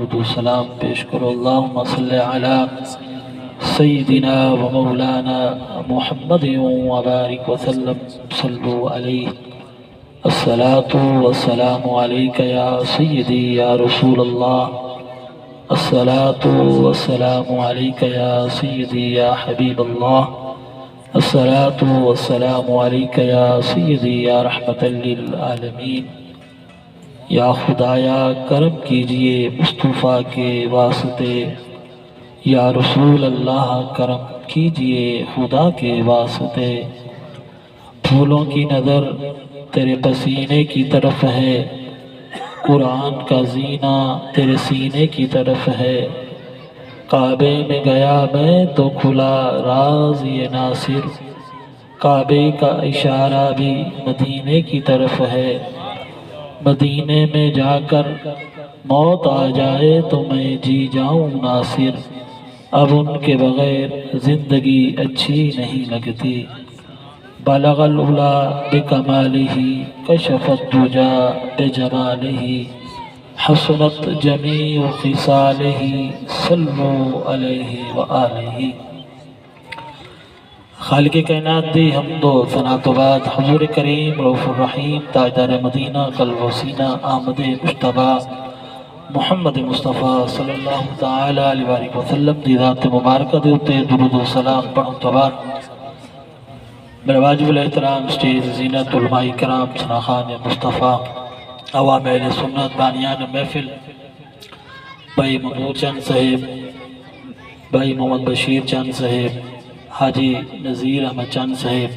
درود و سلام پیش کرو۔ اللہم صلی علی سیدنا و مولانا محمد و بارک وسلم صلو علیہ۔ الصلاة والسلام علیک یا سیدی یا رسول اللہ، الصلاة والسلام علیک یا سیدی یا حبیب اللہ، الصلاة والسلام علیک یا سیدی یا رحمت للعالمین۔ یا خدایا کرم کیجئے مصطفیٰ کے واسطے، یا رسول اللہ کرم کیجئے خدا کے واسطے۔ پھولوں کی نظر تیرے پسینے کی طرف ہے، قرآن کا زینہ تیرے سینے کی طرف ہے۔ کعبے میں گیا میں تو کھلا راز یہ ناصر، کعبے کا اشارہ بھی مدینے کی طرف ہے۔ مدینے میں جا کر موت آ جائے تو میں جی جاؤں ناصر، اب ان کے بغیر زندگی اچھی نہیں لگتی۔ بلغ العلا بکمالہ کشف الدجا بجمالہ، حسنت جمیع خصالہ صلو علیہ وآلہ۔ خالق کائنات دی حمد و ثنا تو بعد حضور کریم رؤوف الرحیم تاجدار مدینہ قلب و سینہ احمد مجتبی محمد مصطفیٰ صلی اللہ تعالی علیہ وآلہ وسلم دی ذات مبارکہ دے اتے درود و سلام پڑھوں تو بعد میرے واجب الاحترام سٹیج زینت علماء کرام سناخان مصطفیٰ عوام اہل سنت بانیان محفل، بھائی محمود چند صاحب، بھائی محمد بشیر چند صاحب، حاجی نذیر احمد چند صاحب،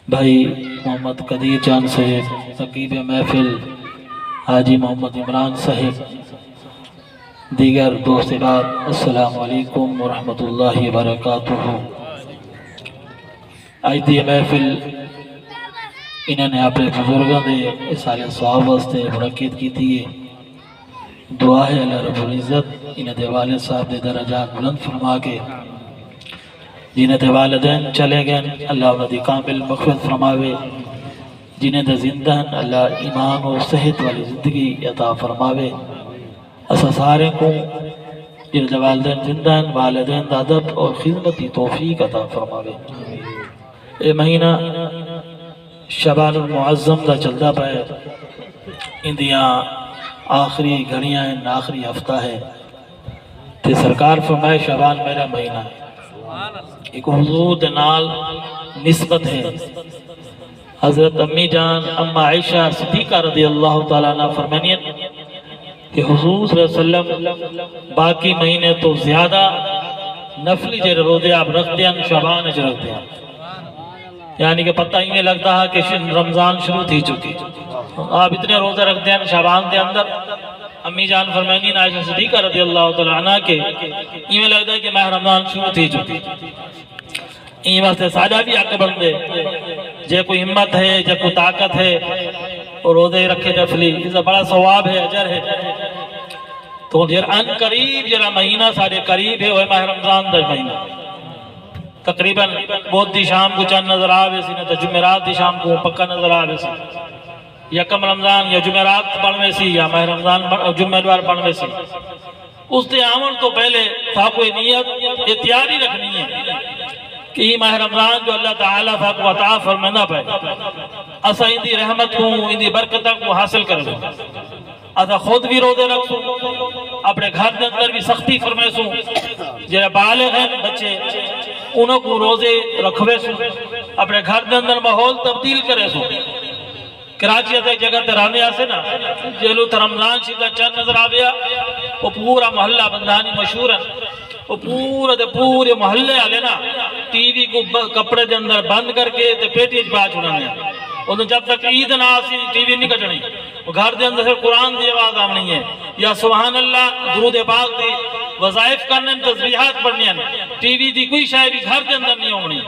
بھائی محمد قدیر چند صاحب، رقیب محفل حاجی محمد عمران صاحب، دیگر دوست احباب، السلام علیکم ورحمۃ اللہ وبرکاتہ۔ آج دی محفل انہوں نے اپنے بزرگوں دے سارے ثواب واسطے منعقد کی تھی۔ دعا ہے اللہ رب العزت انہوں دے والد صاحب دے درجات بلند فرما کے، جنہیں دے والدین چلے گئے اللہ انہوں دی کامل مغفرت فرماوے، جنہیں دے زندہ اللہ ایمان و صحت والی زندگی عطا فرماوے۔ اسا سارے کو جنہیں دے والدین زندہ والدین دا ادب اور خدمتی توفیق عطا فرماوے۔ اے مہینہ شعبان المعظم دا چلدا پائے، اندیاں آخری گھڑیاں ہیں، آخری ہفتہ ہے، تے سرکار فرمائے شعبان میرا مہینہ ہے، ایک حضور دے نال نسبت ہے۔ حضرت امی جان اما عائشہ صدیقہ رضی اللہ تعالیٰ عنہ فرمانیت کہ حضور صلی اللہ علیہ وسلم باقی مہینے تو زیادہ نفلی جے روزے آپ رکھ دیں، شعبان اچ رکھ دیں، یعنی کہ پتہ ہی نہیں لگتا ہے کہ رمضان شروع تھی چکی، آپ اتنے روزے رکھ دیں شعبان دے اندر۔ امی جان فرمانی عائشہ صدیقہ رضی اللہ تعالیٰ عنہ کے یہ لگتا ہے کہ ماہ رمضان شروع تھی چکی۔ یہ واسطے سادہ بھی حق بندے جے کوئی ہمت ہے، جے کوئی طاقت ہے اور روزے رکھے نفلی، اس سے بڑا ثواب ہے، اجر ہے۔ تو جر ان قریب جرا مہینہ سارے قریب ہے وہ ماہ رمضان دا مہینہ، تقریباً بہت دی شام کو چند نظر آوے سی، نہ تو جمعرات دی شام کو پکا نظر آوے سی، یکم رمضان یا جمعرات پڑھوے سی یا ماہ رمضان جمعرات پڑھوے سی۔ اس دے آمن تو پہلے تھا کوئی نیت یہ تیاری رکھنی ہے کہ یہ ماہ رمضان جو اللہ تعالیٰ تھا کو عطا فرمانا پائے، اسا اندی رحمت کو اندی برکتہ کو حاصل کر لوں، اسا خود بھی روزے رکھ سوں، اپنے گھر کے اندر بھی سختی فرمائے سوں، جنہیں بالغ ہیں بچے انہوں کو روزے رکھوے سوں، اپنے گھر کے اندر ماحول تبدیل کرے سوں۔ کراچی ایک جگہ ترانے آسے نا جیلو تا رمضان شیدہ چند نظر آویا، وہ پورا محلہ بندانی مشہور ہے، وہ پورے محلے آلے نا ٹی وی کو کپڑے دے اندر بند کر کے پیٹی پا چھوڑانے ہیں، انہوں جب تک عید نہ آسی ٹی وی نہیں کٹنی، وہ گھر دے اندر سے قرآن دی آواز آمنی ہے یا سبحان اللہ درود پاک دی وظائف کرنے تسبیحات پڑھنی ہیں، ٹی وی دی کوئی شاید بھی گھر دے اندر نہیں ہومنی۔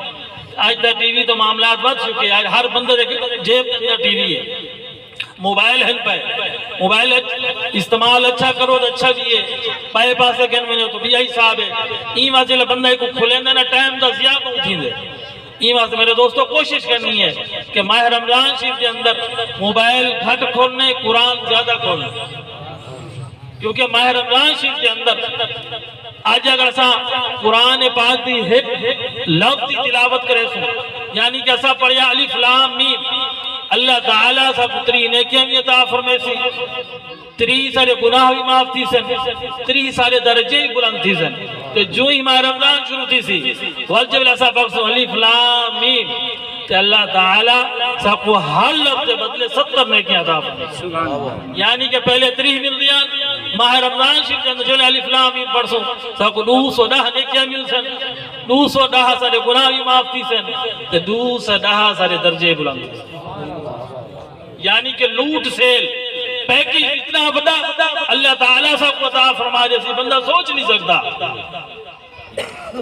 آج دا ٹی وی تو معاملات بڑھ چکے، آج ہر بندے جیب دا ٹی وی ہے، موبائل ہے پہ، موبائل استعمال اچھا کرو تو اچھا بھی ہے، پائے پاسے کہنے میں تو بھی یہی صاحب ہے، این واجہ بندہ کو کھلیں دے نا ٹائم دا زیادہ اٹھیں دے۔ این واسطے میرے دوستوں کوشش کرنی ہے کہ ماہ رمضان شریف کے اندر موبائل گھٹ کھولنے، قرآن زیادہ کھولنے۔ کیونکہ ماہ رمضان شریف کے اندر آج اگر اسا قرآن پاک دی لفظ دی تلاوت کرے سو یعنی کہ اسا پڑھیا الف لام میم اللہ تعالیٰ سب تری نیکیاں بھی عطا فرمائے سی، تری سارے گناہ بھی معاف تھی سن، تری سارے درجے بھی بلند تھی سن. تو جو ہی ماہ رمضان شروع تھی سی والجبل اسا بخصو الف لام میم کہ اللہ تعالیٰ سب کو ہر لفظ بدلے 70 نیکیاں عطا فرمائے. یعنی کہ پہلے 30 مل دیا ماہ رمضان شریف کے اندر جو الف لام میم پڑھ سو سب کو 210 نیکیاں مل سن، 210 سارے گناہ بھی معاف تھی سن، 210 سارے درجے بلند تھی سن. یعنی کہ لوٹ سیل پیکیج اتنا بڑا اللہ تعالیٰ سب کو عطا فرما جیسی بندہ سوچ نہیں سکتا.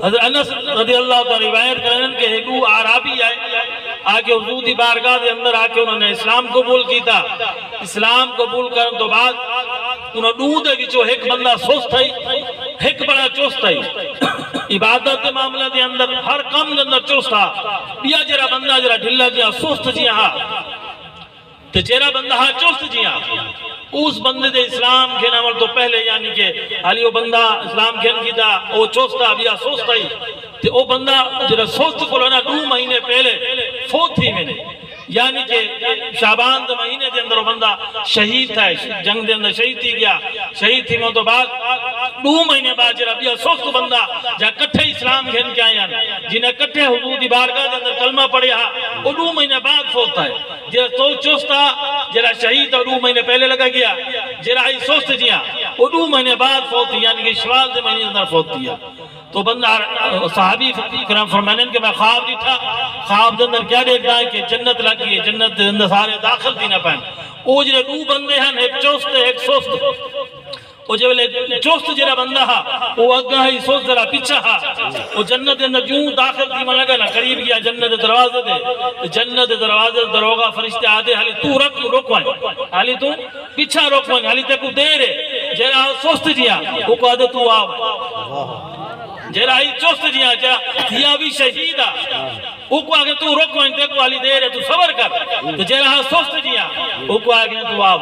حضرت انس رضی اللہ تعالیٰ روایت کرنے کہ ایک عربی آکے حضور دی بارگاہ دے اندر آکے انہوں نے اسلام قبول کیتا. اسلام قبول کرنے تو بعد انہوں دودھ ہے کہ ایک بندہ سست ہے ایک بڑا چست ہے عبادت کے معاملہ دے اندر ہر کم دے اندر چست تھا. بیا جرا بندہ جرا ڈھلا جیا سست جیا ہاں تو چہرہ بندہ ہاں چست جی ہاں اس بندے دے اسلام کے نامل تو پہلے یعنی کہ حالی وہ بندہ اسلام کھین کی تھا وہ چوستا بیا سوستا ہی تو وہ بندہ جرا سوست کو لنا 2 مہینے پہلے فوت تھی میں نے یعنی کہ شعبان دے مہینے دے اندر وہ بندہ شہید تھا جنگ دے اندر شہید تھی گیا شہید تھی میں تو بعد 2 مہینے بعد جرا بیا سوست بندہ جہاں کٹھے اسلام کھین کے آیا جنہیں کٹھے حضور دی بارگاہ دے اندر کلمہ پڑھیا وہ 2 مہینے بعد فوت تھا جرا تو چوستا جرا شہید اور 2 مہینے پہلے لگا گیا جرا ہی سوست جیا وہ 2 مہینے بعد فوت تھی یعنی کہ شوال دے مہینے اندر فوت تھیا. تو بندہ صحابی کرام فرمانے کہ میں خواب نہیں تھا خواب دے اندر کیا دیکھتا ہے کہ جنت لگی ہے جنت دے اندر سارے داخل تھی نہ پہن وہ جرے 2 بندے ہیں ایک چوست ایک سوست وہ جب چوست جرا بندہ ہا وہ اگا ہی سوست جرا پیچھا ہا وہ جنت دے اندر جوں داخل تھی میں لگا نا قریب گیا جنت دروازے دے جنت دروازے دروگا فرشتے آدھے حالی تو روکوائیں حالی تو پیچھا روکوائیں حالی تے کو دیر ہے جرا سوست جیا وہ کو آدھے تو آو جرا ہی چوست جیا جا یہ بھی شہید وہ کو آگے تو روکوائیں تے کو حالی دیر ہے تو صبر کر تو جرا سوست جیا وہ کو آگے تو آو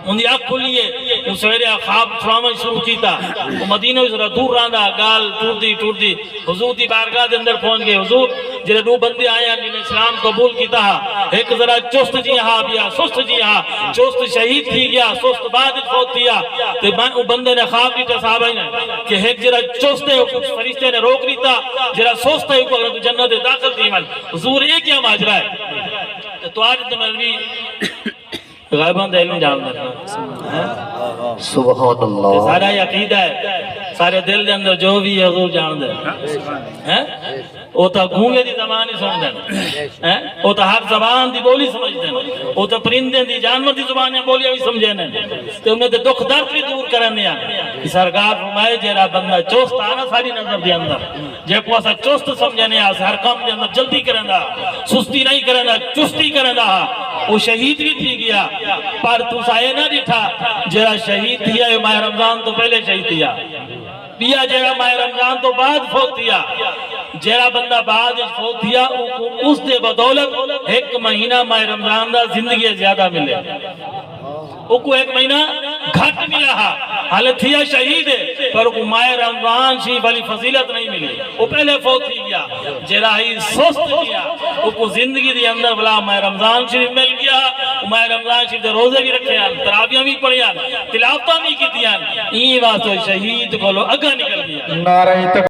ان دی آنکھ کھلیے ان سویرے خواب فرامن شروع کیتا وہ مدینہ اس طرح دور رہندا گال ٹور دی حضور دی بارگاہ دے اندر پہنچ گئے. حضور جنہیں 2 بندے آئے ہیں جنہیں اسلام قبول کیتا ایک ذرا چست جی ہاں بیا سست جی ہاں چست شہید تھی گیا سست بعد فوت تھیا تو بندے نے خواب کیتا صحابہ نے کہ ایک جرا چست ہے کچھ فرشتے نے روک لیتا جرا سست ہے کو اگر جنت داخل تھی من حضور یہ کیا ماجرا ہے تو آج تو ملوی غیبان دے علم جان دے سبحان اللہ سارا عقیدہ ہے سارے دل دے اندر جو بھی ہے حضور جان دے وہ تو گھونگے دی زبان ہی سن دیں وہ تو ہر زبان دی بولی سمجھ دیں وہ تو پرندے دی جانور دی زبانیں بولی بھی سمجھے نہیں تو انہیں تو دکھ درد بھی دور کرنے کہ سرکار فرمائے جیرا بندہ چوست آنا ساری نظر دے اندر جے کو ایسا چوست سمجھنے ہر کام دے اندر جلدی کرنا سستی نہیں کرنا چستی کرنا وہ شہید بھی تھی گیا پر تو سائے نہ دیٹھا جیرا شہید تھیا ماہ رمضان تو پہلے شہید تھیا بیا جیرا ماہ رمضان تو بعد فوت تھیا جیرا بندہ بعد فوت تھیا اس دے بدولت 1 مہینہ ماہ رمضان دا زندگی زیادہ ملے وہ کو 1 مہینہ گھٹ ملا حالت تھیا شہید ہے پر وہ ماہ رمضان شریف والی فضیلت نہیں ملی وہ پہلے فوت تھی گیا جیرا ہی سست کیا وہ کو زندگی دی اندر بلا ماہ رمضان شریف مل گیا ماہ رمضان شریف دے روزے بھی رکھے ہیں تراویاں بھی پڑھیاں تلاوتاں بھی کیتیاں این واسطے شہید کو لو اگا نکل گیا. نعرہ